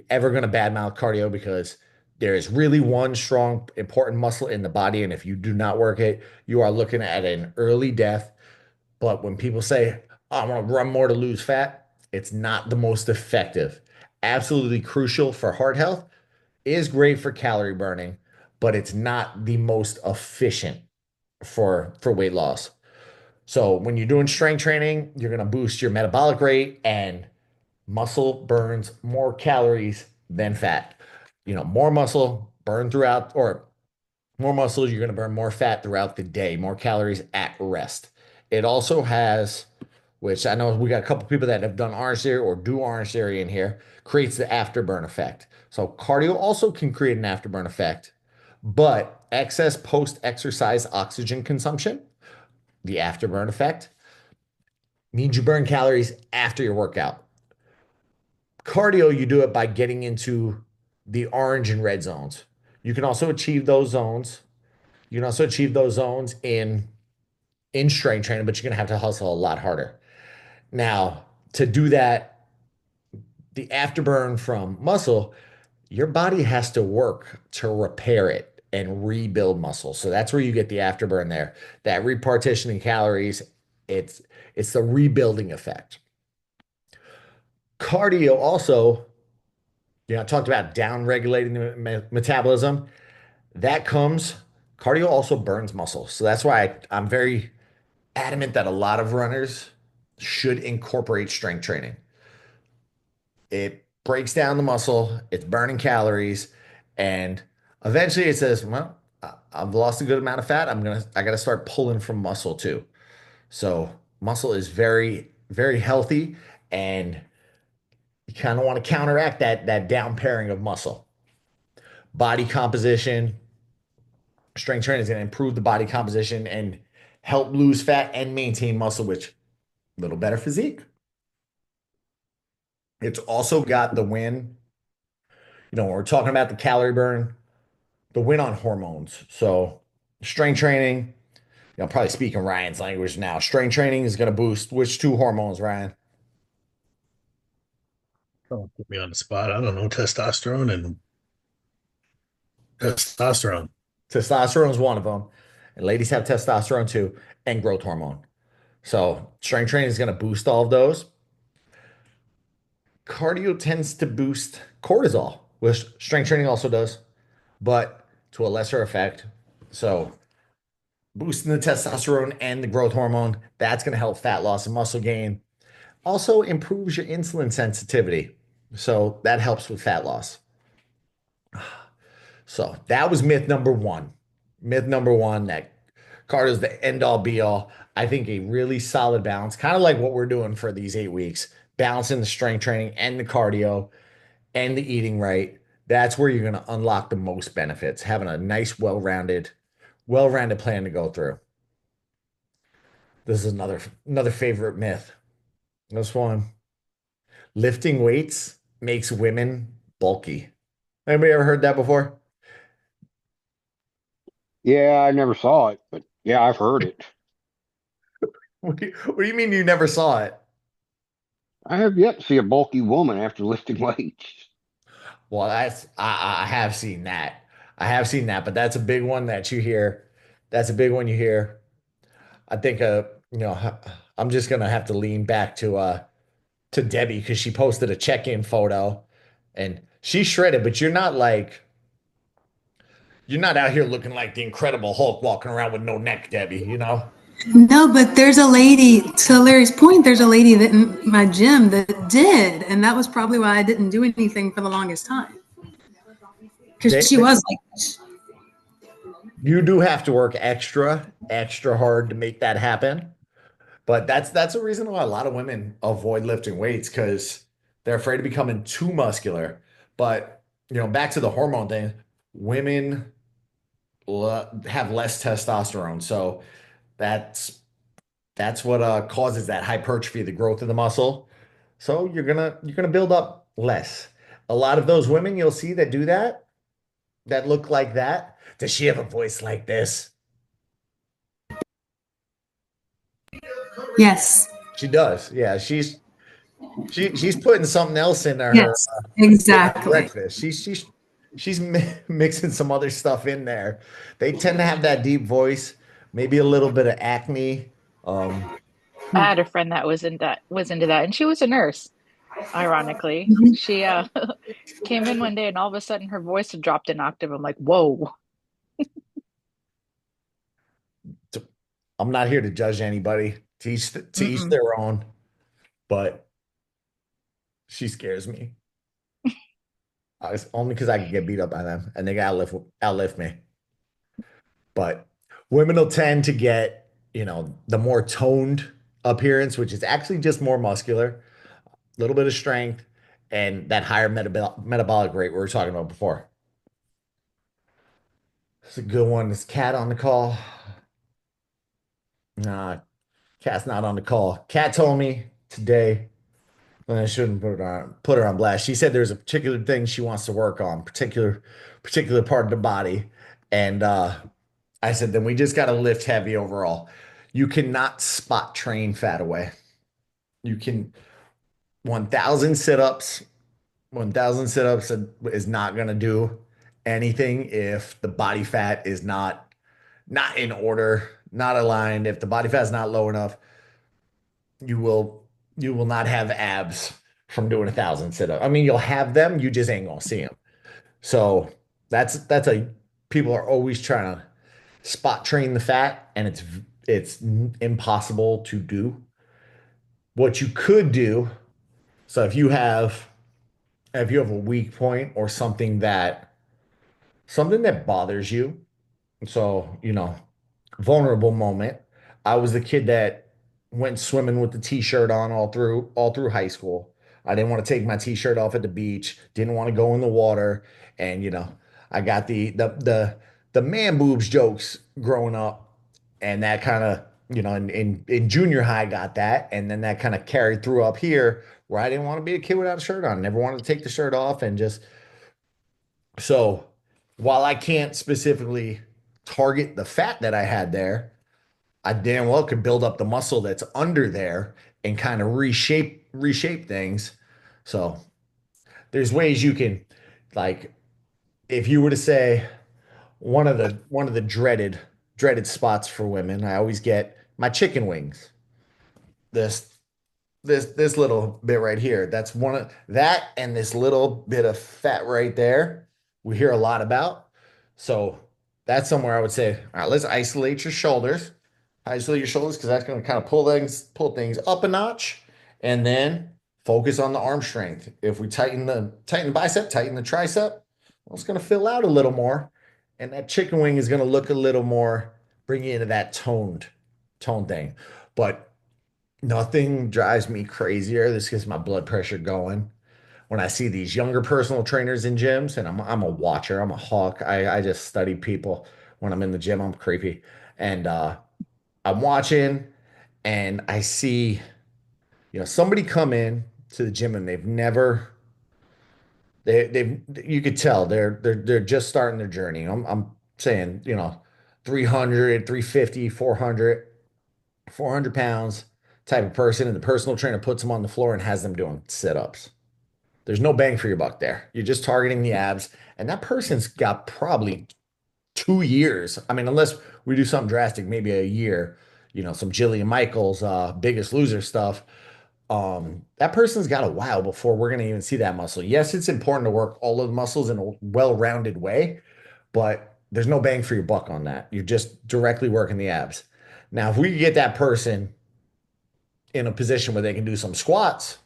ever going to badmouth cardio because there is really one strong, important muscle in the body. And if you do not work it, you are looking at an early death. But when people say, oh, I want to run more to lose fat, it's not the most effective. Absolutely crucial for heart health, is great for calorie burning, but it's not the most efficient for weight loss. So when you're doing strength training, you're going to boost your metabolic rate, and muscle burns more calories than fat. More muscle burn throughout, or more muscle, you're going to burn more fat throughout the day, more calories at rest. It also has, which I know we got a couple people that have done Orange Theory or do Orange Theory in here, creates the afterburn effect. So cardio also can create an afterburn effect, but excess post-exercise oxygen consumption, the afterburn effect, means you burn calories after your workout. Cardio, you do it by getting into the orange and red zones. You can also achieve those zones. You can also achieve those zones in strength training, but you're going to have to hustle a lot harder. Now, to do that, the afterburn from muscle, your body has to work to repair it and rebuild muscle. So that's where you get the afterburn there. That repartitioning calories, it's the rebuilding effect. Cardio also, I talked about down regulating the metabolism. Cardio also burns muscle. So that's why I'm very adamant that a lot of runners should incorporate strength training. It breaks down the muscle, it's burning calories, and eventually it says, well, I've lost a good amount of fat. I got to start pulling from muscle too. So muscle is very, very healthy, and you kind of want to counteract that down pairing of muscle. Body composition, strength training is going to improve the body composition and help lose fat and maintain muscle, which a little better physique. It's also got the win, when we're talking about the calorie burn, the win on hormones. So strength training, I'm probably speaking Ryan's language now. Strength training is going to boost which two hormones, Ryan? Don't put me on the spot. I don't know. Testosterone and testosterone. Testosterone is one of them. and ladies have testosterone too, and growth hormone. So strength training is going to boost all of those. Cardio tends to boost cortisol, which strength training also does, but to a lesser effect. So boosting the testosterone and the growth hormone, that's going to help fat loss and muscle gain. Also improves your insulin sensitivity. So that helps with fat loss. So that was myth number one. Myth number one, that cardio is the end all be all. I think a really solid balance, kind of like what we're doing for these 8 weeks, balancing the strength training and the cardio and the eating right. That's where you're going to unlock the most benefits, having a nice, well-rounded plan to go through. This is another favorite myth. This one. Lifting weights makes women bulky. Anybody ever heard that before? Yeah, I never saw it, but yeah, I've heard it. What do you mean you never saw it? I have yet to see a bulky woman after lifting weights. Well, I have seen that. I have seen that, but that's a big one that you hear. That's a big one you hear. I think I'm just gonna have to lean back to Debbie because she posted a check-in photo and she's shredded, but you're not out here looking like the Incredible Hulk walking around with no neck, Debbie, you know? No, but there's a lady, to Larry's point, there's a lady that in my gym that did, and that was probably why I didn't do anything for the longest time. Because she was like this. You do have to work extra hard to make that happen. But that's the reason why a lot of women avoid lifting weights, because they're afraid of becoming too muscular. But back to the hormone thing, women have less testosterone, so that's what causes that hypertrophy, the growth of the muscle. So you're gonna build up less. A lot of those women you'll see that do that look like that. Does she have a voice like this? Yes. She does. Yeah, she's putting something else in her. Yes, exactly. Breakfast. She's mixing some other stuff in there. They tend to have that deep voice, maybe a little bit of acne. I had a friend that was into that, and she was a nurse. Ironically, she came in one day, and all of a sudden, her voice had dropped an octave. I'm like, whoa. I'm not here to judge anybody. To each their own. But she scares me. It's only because I can get beat up by them, and they gotta outlift me. But women will tend to get, the more toned appearance, which is actually just more muscular, a little bit of strength, and that higher metabolic rate we were talking about before. It's a good one. Is Kat on the call? Nah, Kat's not on the call. Kat told me today, and I shouldn't put her on blast. She said there's a particular thing she wants to work on, particular part of the body. And I said, then we just got to lift heavy overall. You cannot spot train fat away. You can 1,000 sit-ups. 1,000 sit-ups is not going to do anything if the body fat is not in order, not aligned. If the body fat is not low enough, you will not have abs from doing 1,000 sit-ups. I mean, you'll have them, you just ain't gonna see them. So that's people are always trying to spot train the fat, and it's impossible to do. What you could do, so if you have a weak point or something that bothers you, so vulnerable moment. I was the kid that went swimming with the t-shirt on all through high school. I didn't want to take my t-shirt off at the beach, didn't want to go in the water, and I got the man boobs jokes growing up, and that kind of in junior high got that, and then that kind of carried through up here where I didn't want to be a kid without a shirt on. Never wanted to take the shirt off, and just so while I can't specifically target the fat that I had there, I damn well could build up the muscle that's under there and kind of reshape things. So there's ways you can, like, if you were to say one of the dreaded dreaded spots for women. I always get my chicken wings. This this little bit right here. That's one of that and this little bit of fat right there. We hear a lot about. So that's somewhere I would say, all right, let's isolate your shoulders. Isolate your shoulders because that's going to kind of pull things up a notch, and then focus on the arm strength. If we tighten the bicep, tighten the tricep, well, it's going to fill out a little more, and that chicken wing is going to look a little more, bring you into that tone thing. But nothing drives me crazier. This gets my blood pressure going when I see these younger personal trainers in gyms, and I'm a watcher. I'm a hawk. I just study people when I'm in the gym. I'm creepy, and I'm watching, and I see somebody come in to the gym and they've you could tell they're just starting their journey. I'm saying 300, 350, 400, 400 pounds type of person, and the personal trainer puts them on the floor and has them doing sit-ups. There's no bang for your buck there. You're just targeting the abs, and that person's got probably 2 years. I mean, unless we do something drastic, maybe a year, some Jillian Michaels, Biggest Loser stuff. That person's got a while before we're going to even see that muscle. Yes, it's important to work all of the muscles in a well-rounded way, but there's no bang for your buck on that. You're just directly working the abs. Now, if we could get that person in a position where they can do some squats,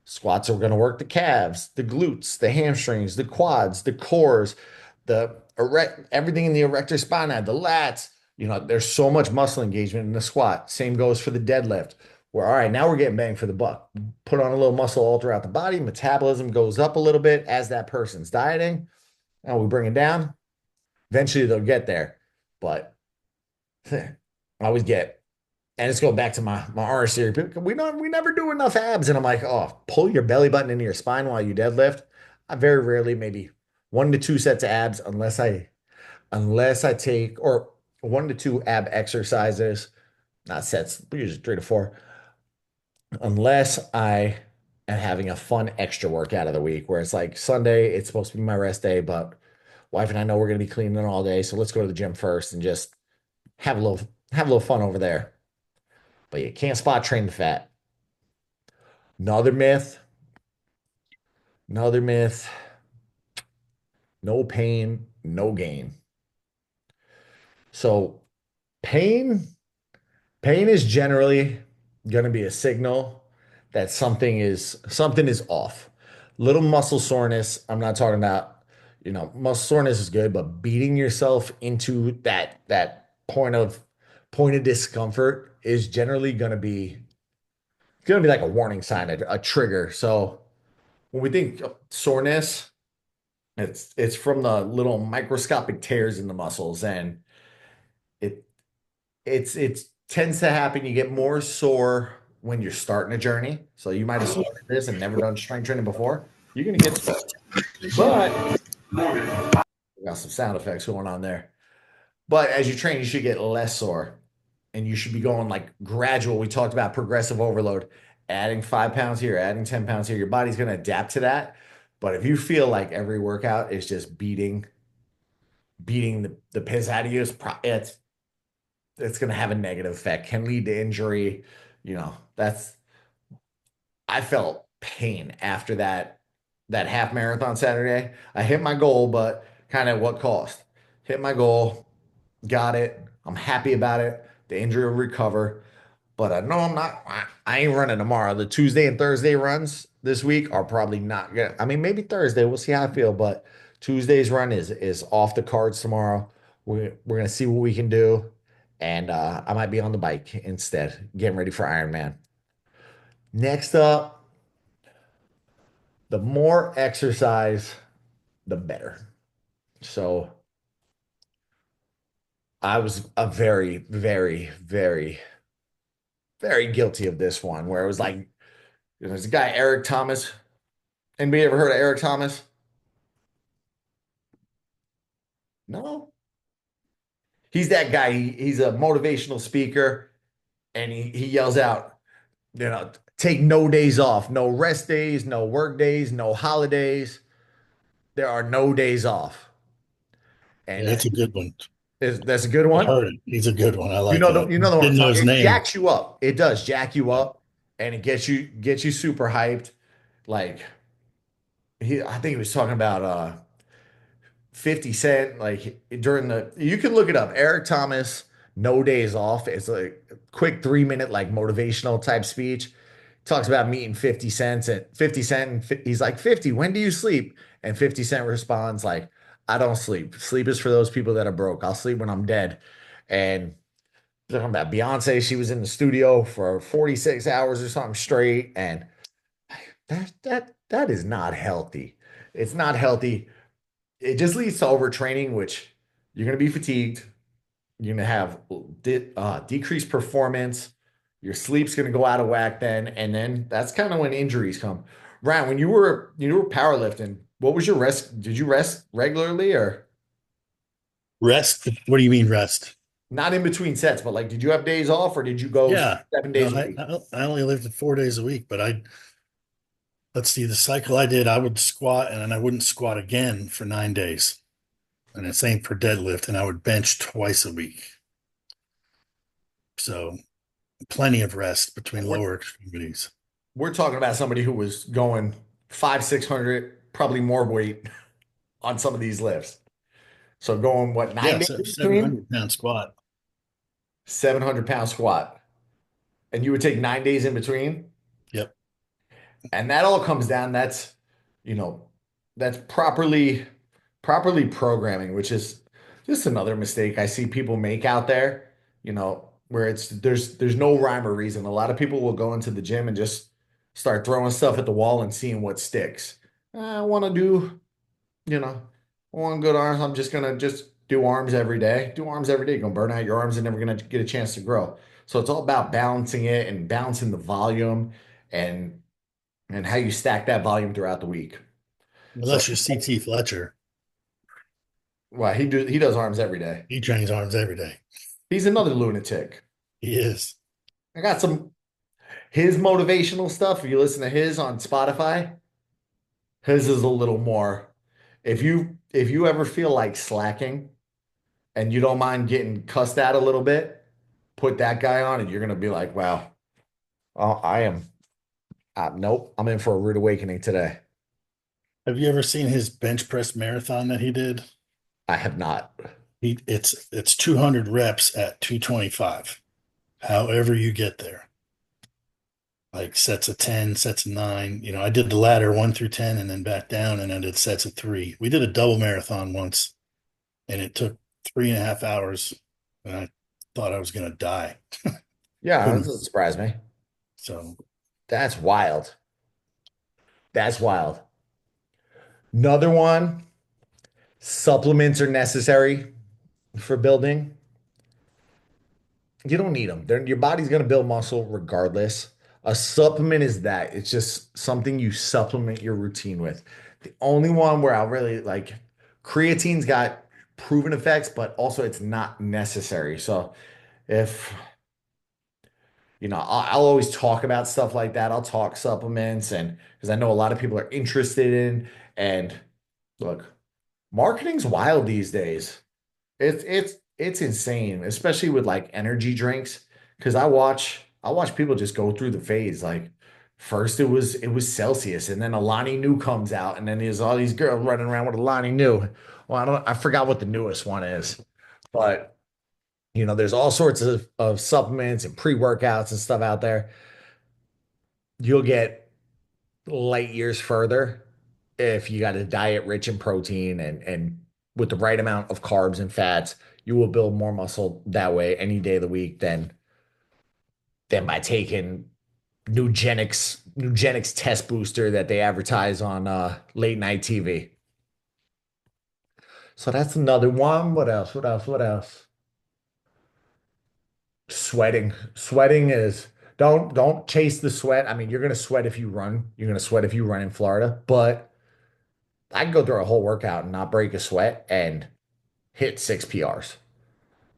squats are going to work the calves, the glutes, the hamstrings, the quads, the cores, everything in the erector spinae, the lats. There's so much muscle engagement in the squat. Same goes for the deadlift. Where, all right, now we're getting bang for the buck. Put on a little muscle all throughout the body. Metabolism goes up a little bit as that person's dieting. And we bring it down. Eventually they'll get there. But I always get, and it's going back to my R series. We never do enough abs. And I'm like, oh, pull your belly button into your spine while you deadlift. I very rarely, maybe 1 to 2 sets of abs, unless I take, or 1 to 2 ab exercises, not sets, usually 3 to 4, unless I am having a fun extra workout of the week where it's like Sunday, it's supposed to be my rest day, but wife and I know we're going to be cleaning all day. So let's go to the gym first and just have a little fun over there. But you can't spot train the fat. Another myth. No pain, no gain. So pain is generally going to be a signal that something is off. Little muscle soreness. I'm not talking about, muscle soreness is good, but beating yourself into that point of discomfort is generally going to be like a warning sign, a trigger. So when we think of soreness, it's from the little microscopic tears in the muscles, and it tends to happen. You get more sore when you're starting a journey. So you might have started this and never done strength training before. You're gonna get sore. But we got some sound effects going on there. But as you train, you should get less sore. And you should be going like gradual. We talked about progressive overload, adding 5 pounds here, adding 10 pounds here. Your body's going to adapt to that. But if you feel like every workout is just beating the piss out of you, it's going to have a negative effect, can lead to injury. I felt pain after that half marathon Saturday. I hit my goal, but kind of at what cost? Hit my goal, got it. I'm happy about it. The injury will recover, but I know I'm not. I ain't running tomorrow. The Tuesday and Thursday runs this week are probably not good. I mean, maybe Thursday. We'll see how I feel, but Tuesday's run is off the cards tomorrow. We're gonna see what we can do, and I might be on the bike instead, getting ready for Ironman. Next up, the more exercise, the better. So I was a very, very, very, very guilty of this one where it was like, there's a guy, Eric Thomas. Anybody ever heard of Eric Thomas? No? He's that guy. He's a motivational speaker, and he yells out, take no days off, no rest days, no work days, no holidays. There are no days off. And That's a good one. That's a good I one. heard it. He's a good one. I You like know that. you know the one I'm Didn't know talking. his It name. jacks you up. It does jack you up, and it gets you super hyped. Like I think he was talking about 50 Cent, like during you can look it up. Eric Thomas, No Days Off. It's like a quick 3 minute, like motivational type speech. Talks about meeting 50 Cent and he's like, 50, when do you sleep? And 50 Cent responds, like, I don't sleep. Sleep is for those people that are broke. I'll sleep when I'm dead. And talking about Beyonce, she was in the studio for 46 hours or something straight. And that is not healthy. It's not healthy. It just leads to overtraining, which you're going to be fatigued. You're going to have decreased performance. Your sleep's going to go out of whack then, and then that's kind of when injuries come. Ryan, when you were powerlifting, what was your rest? Did you rest regularly or Rest? What do you mean rest? not in between sets? But like, did you have days off or did you go Yeah. 7 days No, a week? I only lifted 4 days a week, but let's see, the cycle I did, I would squat and then I wouldn't squat again for 9 days. And the same for deadlift, and I would bench twice a week. So plenty of rest between lower extremities. We're talking about somebody who was going 500, 600, probably more weight on some of these lifts. So going what, 9 days in between? 700-pound squat. 700-pound squat. And you would take 9 days in between? Yep. And that all comes down, that's properly programming, which is just another mistake I see people make out there, where there's no rhyme or reason. A lot of people will go into the gym and just start throwing stuff at the wall and seeing what sticks. I want to do, I want good arms. I'm just gonna do arms every day. Do arms every day. You're gonna burn out your arms and never gonna get a chance to grow. So it's all about balancing it and balancing the volume and how you stack that volume throughout the week. Unless you're CT Fletcher. Well, he does arms every day. He trains arms every day. He's another lunatic. He is. I got his motivational stuff. If you listen to his on Spotify, his is a little more. If you ever feel like slacking and you don't mind getting cussed at a little bit, put that guy on and you're gonna be like, wow, I am. Nope, I'm in for a rude awakening today. Have you ever seen his bench press marathon that he did? I have not. It's 200 reps at 225. However you get there. Like sets of 10, sets of 9. I did the ladder 1 through 10 and then back down, and I did sets of 3. We did a double marathon once and it took 3.5 hours, and I thought I was going to die. Yeah, that doesn't surprise me. So that's wild. That's wild. Another one, supplements are necessary for building. You don't need them. Your body's going to build muscle regardless. A supplement is that. It's just something you supplement your routine with. The only one where I really like, creatine's got proven effects, but also it's not necessary. So if, I'll always talk about stuff like that. I'll talk supplements, and because I know a lot of people are interested in, and look, marketing's wild these days. It's insane, especially with like energy drinks. Because I watch people just go through the phase. Like first it was Celsius, and then Alani Nu comes out, and then there's all these girls running around with Alani Nu. Well, I forgot what the newest one is, but there's all sorts of supplements and pre-workouts and stuff out there. You'll get light years further if you got a diet rich in protein and with the right amount of carbs and fats. You will build more muscle that way any day of the week than by taking Nugenix test booster that they advertise on late night TV. So that's another one. What else? Sweating is, don't chase the sweat. I mean, you're gonna sweat if you run. You're gonna sweat if you run in Florida, but I can go through a whole workout and not break a sweat and hit 6 PRs.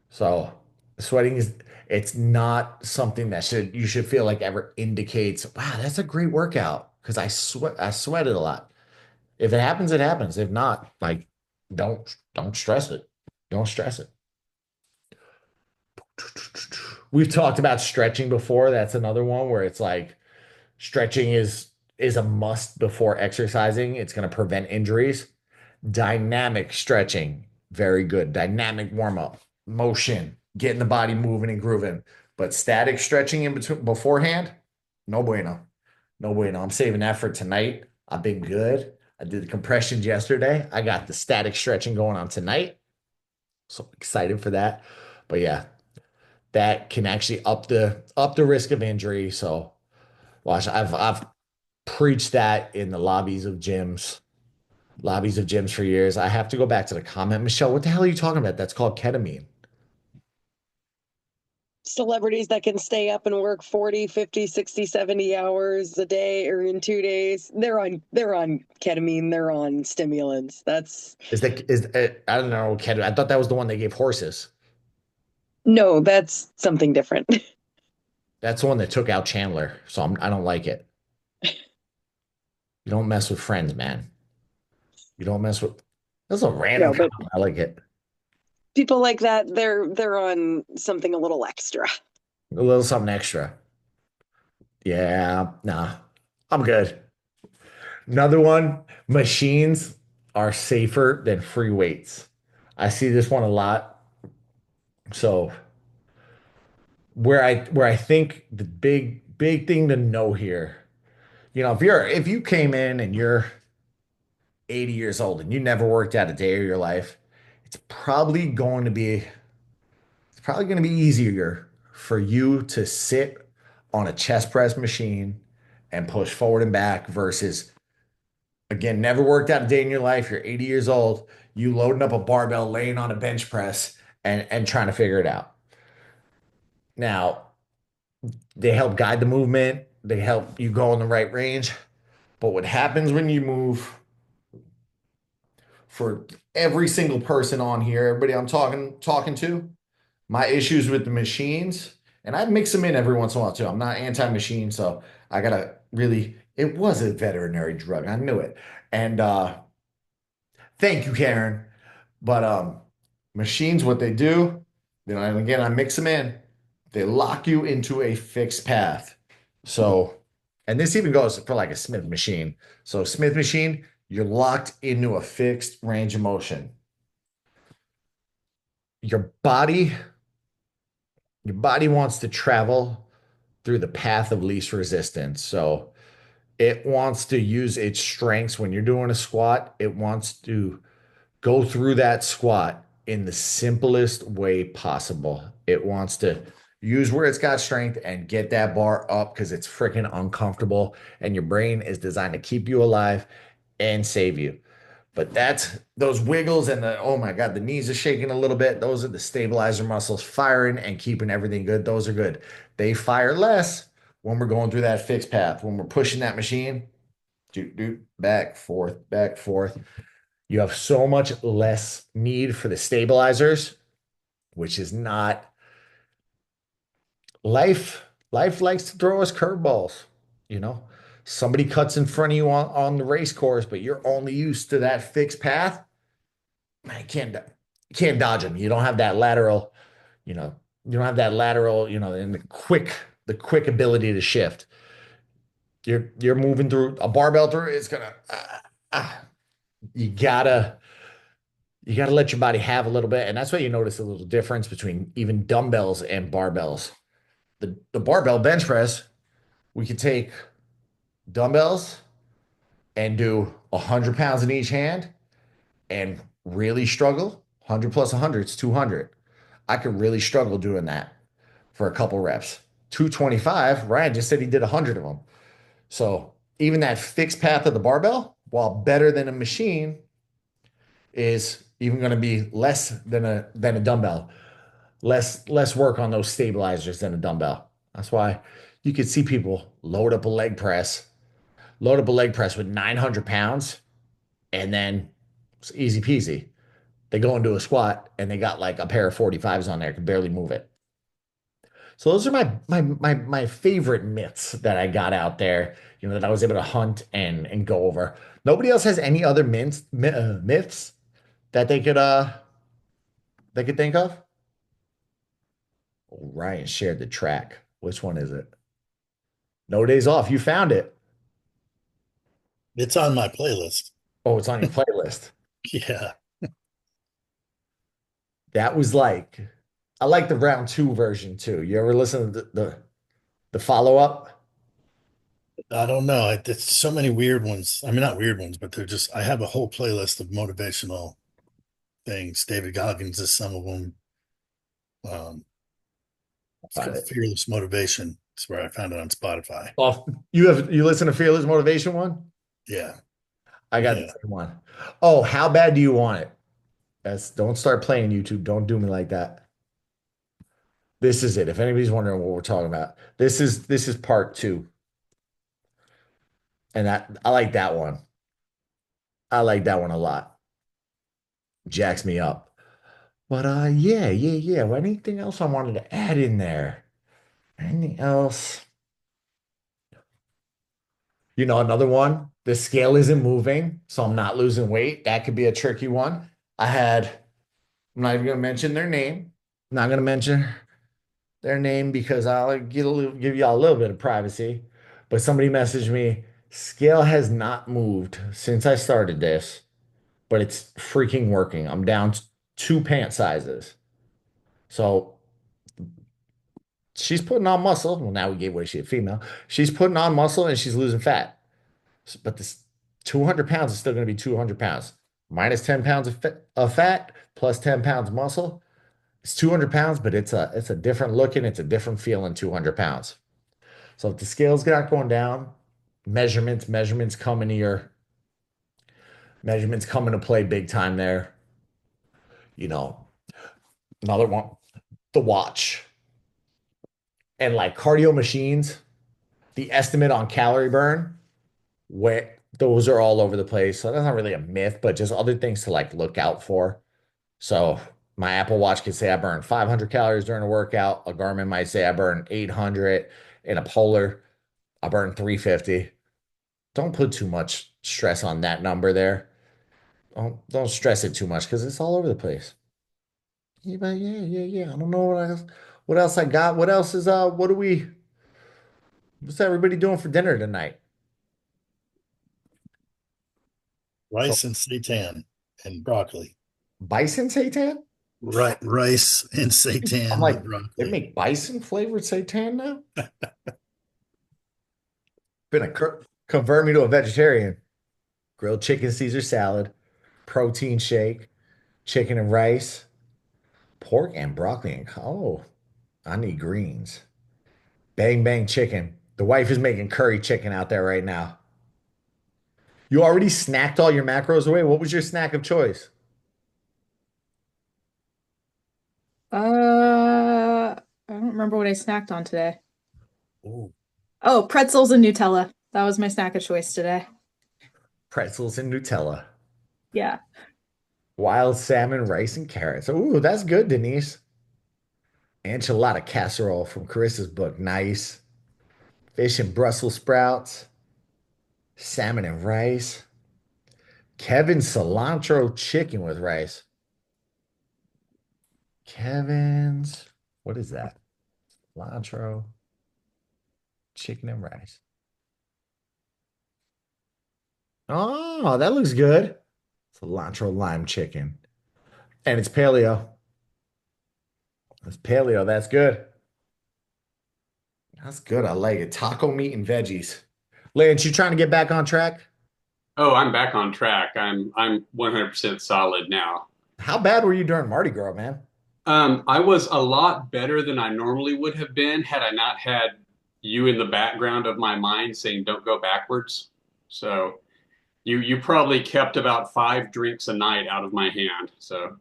So sweating it's not something that you should feel like ever indicates, wow, that's a great workout, because I sweated a lot. If it happens, it happens. If not, like, don't stress it. Don't stress it. We've talked about stretching before. That's another one where it's like stretching is a must before exercising. It's going to prevent injuries. Dynamic stretching, very good. Dynamic warm up, motion, getting the body moving and grooving. But static stretching in between beforehand, no bueno. No bueno. I'm saving that for tonight. I've been good. I did the compressions yesterday. I got the static stretching going on tonight. So excited for that. But yeah, that can actually up the risk of injury. So watch, I've preached that in the lobbies of gyms for years. I have to go back to the comment. Michelle, what the hell are you talking about? That's called ketamine. Celebrities that can stay up and work 40, 50, 60, 70 hours a day or in 2 days, they're on ketamine, they're on stimulants. I don't know, ketamine. I thought that was the one they gave horses. No, that's something different. That's the one that took out Chandler. So I don't like it. You don't mess with friends, man. You don't mess with. That's a random No, but comment. I like it. people like that, they're on something a little extra. A little something extra. Yeah, nah, I'm good. Another one, machines are safer than free weights. I see this one a lot. So where I think the big thing to know here, if you came in and you're 80 years old and you never worked out a day of your life, it's probably going to be easier for you to sit on a chest press machine and push forward and back versus, again, never worked out a day in your life. You're 80 years old, you loading up a barbell, laying on a bench press and trying to figure it out. Now, they help guide the movement. They help you go in the right range. But what happens when you move, for every single person on here, everybody I'm talking to, my issues with the machines, and I mix them in every once in a while too. I'm not anti-machine, so I gotta really, it was a veterinary drug. I knew it. And thank you, Karen. But machines, what they do, then again, I mix them in. They lock you into a fixed path. So, and this even goes for like a Smith machine. So Smith machine, you're locked into a fixed range of motion. Your body wants to travel through the path of least resistance. So it wants to use its strengths when you're doing a squat. It wants to go through that squat in the simplest way possible. It wants to use where it's got strength and get that bar up because it's freaking uncomfortable. And your brain is designed to keep you alive and save you. But that's those wiggles and oh my God, the knees are shaking a little bit. Those are the stabilizer muscles firing and keeping everything good. Those are good. They fire less when we're going through that fixed path. When we're pushing that machine, back, forth, back, forth. You have so much less need for the stabilizers, which is not life. Life likes to throw us curveballs, you know? Somebody cuts in front of you on the race course, but you're only used to that fixed path. Man, you can't dodge them. You don't have that lateral, you don't have that lateral, and the quick ability to shift. You're moving through a barbell through, it's gonna you gotta let your body have a little bit. And that's why you notice a little difference between even dumbbells and barbells. The barbell bench press, we could take dumbbells and do 100 pounds in each hand and really struggle. 100 plus 100 is 200. I could really struggle doing that for a couple reps. 225, Ryan just said he did 100 of them. So even that fixed path of the barbell, while better than a machine, is even going to be less than a dumbbell. Less work on those stabilizers than a dumbbell. That's why you could see people load up a leg press with 900 pounds, and then it's easy peasy. They go into a squat and they got like a pair of 45s on there, can barely move it. So those are my favorite myths that I got out there, that I was able to hunt and go over. Nobody else has any other myths that they could think of? Oh, Ryan shared the track. Which one is it? No Days Off. You found it. It's on my playlist. Oh, it's on your playlist. Yeah. That was like, I like the round two version too. You ever listen to the follow up? I don't know. It's so many weird ones. I mean, not weird ones, but they're just, I have a whole playlist of motivational things. David Goggins is some of them. It's Find called it. Fearless Motivation. It's where I found it on Spotify. Oh, you listen to Fearless Motivation one? Yeah. I got Yeah. the same one. Oh, how bad do you want it? Don't start playing YouTube. Don't do me like that. This is it. If anybody's wondering what we're talking about, this is part two. And I like that one. I like that one a lot. Jacks me up. But yeah. Well, anything else I wanted to add in there? Anything else? Another one. The scale isn't moving, so I'm not losing weight. That could be a tricky one. I'm not even gonna mention their name. I'm not gonna mention their name because I'll give y'all a little bit of privacy. But somebody messaged me, scale has not moved since I started this, but it's freaking working. I'm down 2 pant sizes. So she's putting on muscle. Well, now we gave away she's a female. She's putting on muscle and she's losing fat. But this 200 pounds is still going to be 200 pounds. Minus 10 pounds of fat plus 10 pounds muscle. It's 200 pounds, but it's a different looking, it's a different feeling 200 pounds. So if the scale's not going down, measurements come into measurements come into play big time there. Another one, the watch. And like cardio machines, the estimate on calorie burn, where those are all over the place. So that's not really a myth, but just other things to like look out for. So my Apple Watch can say I burn 500 calories during a workout. A Garmin might say I burn 800. In a Polar, I burn 350. Don't put too much stress on that number there. Don't stress it too much because it's all over the place. Yeah, but yeah. I don't know what else I got. What else is what's everybody doing for dinner tonight? Rice and seitan and broccoli. Bison seitan? Right, rice and seitan I'm like, with broccoli. they make bison flavored seitan now? Convert me to a vegetarian. Grilled chicken Caesar salad, protein shake, chicken and rice, pork and broccoli and I need greens. Bang bang chicken. The wife is making curry chicken out there right now. You already snacked all your macros away. What was your snack of choice? I don't remember what I snacked on today. Ooh. Oh, pretzels and Nutella. That was my snack of choice today. Pretzels and Nutella. Yeah. Wild salmon, rice, and carrots. Ooh, that's good, Denise. Enchilada casserole from Carissa's book. Nice. Fish and Brussels sprouts. Salmon and rice. Kevin's cilantro chicken with rice. Kevin's, what is that? Cilantro chicken and rice. Oh, that looks good. Cilantro lime chicken. And it's paleo. It's paleo. That's good. That's good. I like it. Taco meat and veggies. Lance, you trying to get back on track? Oh, I'm back on track. I'm 100% solid now. How bad were you during Mardi Gras, man? I was a lot better than I normally would have been had I not had you in the background of my mind saying don't go backwards. So you probably kept about 5 drinks a night out of my hand. So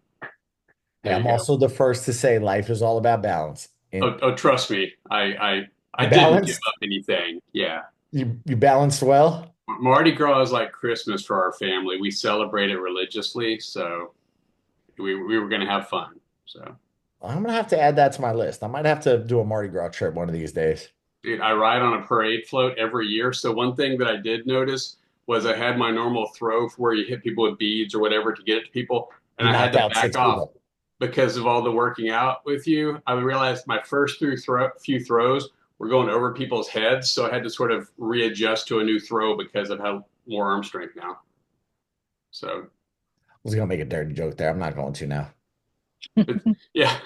Yeah, I'm also the first to say life is all about balance. oh, trust me, I didn't Balanced? give up anything. Yeah. You balanced well? Mardi Gras is like Christmas for our family. We celebrate it religiously, so we were going to have fun. So I'm gonna have to add that to my list. I might have to do a Mardi Gras trip one of these days. dude, I ride on a parade float every year. So one thing that I did notice was I had my normal throw for where you hit people with beads or whatever to get it to people, and You I had knocked to out back 6 off. people. because of all the working out with you, I realized my first few throws were going over people's heads. So I had to sort of readjust to a new throw because I've had more arm strength now. So, I was gonna make a dirty joke there. I'm not going to now. yeah.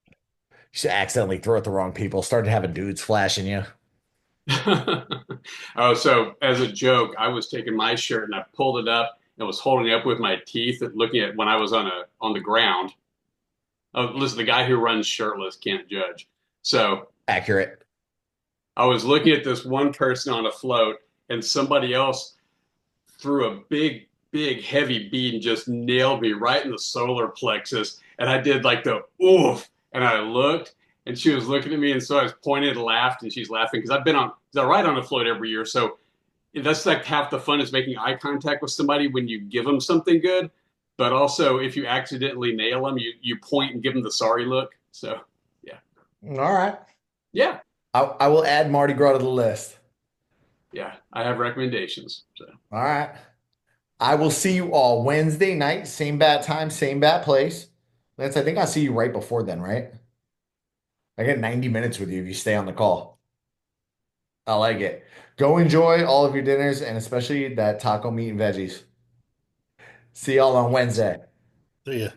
You should accidentally throw at the wrong people. Started having dudes flashing you. Oh, so as a joke, I was taking my shirt and I pulled it up and was holding it up with my teeth and looking at when I was on the ground. Oh, listen, the guy who runs shirtless can't judge. So Accurate. I was looking at this one person on a float, and somebody else threw a big, big, heavy bead and just nailed me right in the solar plexus. And I did like the oof, and I looked, and she was looking at me, and so I was pointing and laughed, and she's laughing because because I ride on a float every year, so that's like half the fun is making eye contact with somebody when you give them something good. But also, if you accidentally nail them, you point and give them the sorry look. So, yeah. All right. Yeah. I will add Mardi Gras to the list. Yeah. I have recommendations. So, All right. I will see you all Wednesday night, same bat time, same bat place. Lance, I think I'll see you right before then, right? I get 90 minutes with you if you stay on the call. I like it. Go enjoy all of your dinners and especially that taco meat and veggies. See y'all on Wednesday. See ya.